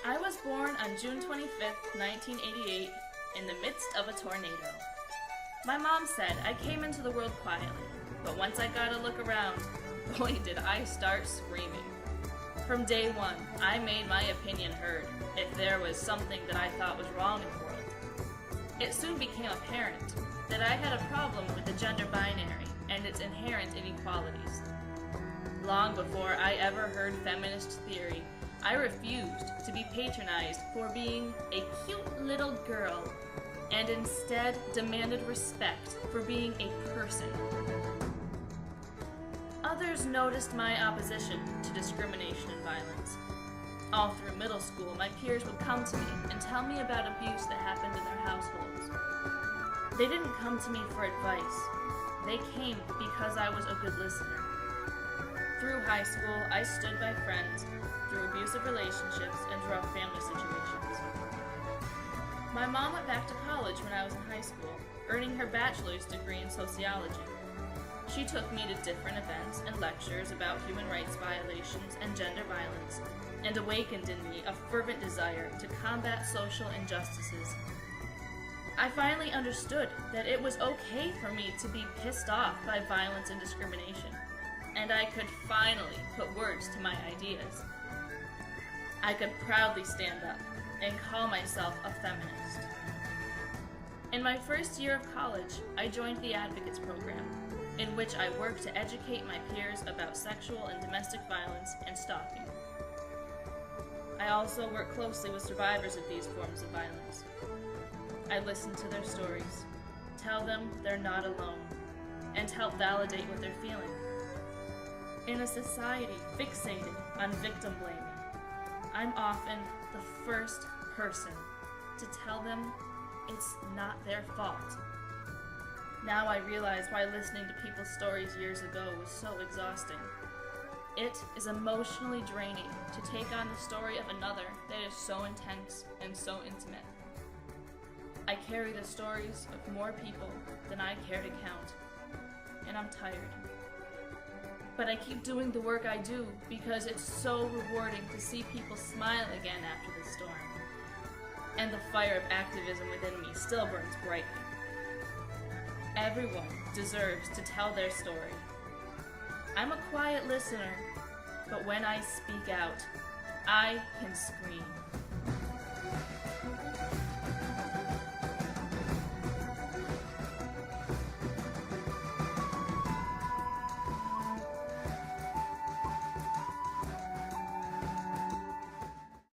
I was born on June 25th, 1988, in the midst of a tornado. My mom said I came into the world quietly, but once I got a look around, boy did I start screaming. From day one, I made my opinion heard if there was something that I thought was wrong in the world. It soon became apparent that I had a problem with the gender binary and its inherent inequalities. Long before I ever heard feminist theory, I refused to be patronized for being a cute little girl and instead demanded respect for being a person. Others noticed my opposition to discrimination and violence. All through middle school, my peers would come to me and tell me about abuse that happened in their households. They didn't come to me for advice. They came because I was a good listener. Through high school, I stood by friends through abusive relationships and rough family situations. My mom went back to college when I was in high school, earning her bachelor's degree in sociology. She took me to different events and lectures about human rights violations and gender violence, and awakened in me a fervent desire to combat social injustices. I finally understood that it was okay for me to be pissed off by violence and discrimination, and I could finally put words to my ideas. I could proudly stand up and call myself a feminist. In my first year of college, I joined the Advocates program, in which I worked to educate my peers about sexual and domestic violence and stalking. I also work closely with survivors of these forms of violence. I listen to their stories, tell them they're not alone, and help validate what they're feeling. In a society fixated on victim blaming, I'm often the first person to tell them it's not their fault. Now I realize why listening to people's stories years ago was so exhausting. It is emotionally draining to take on the story of another that is so intense and so intimate. I carry the stories of more people than I care to count, and I'm tired. But I keep doing the work I do because it's so rewarding to see people smile again after the storm. And the fire of activism within me still burns brightly. Everyone deserves to tell their story. I'm a quiet listener, but when I speak out, I can scream.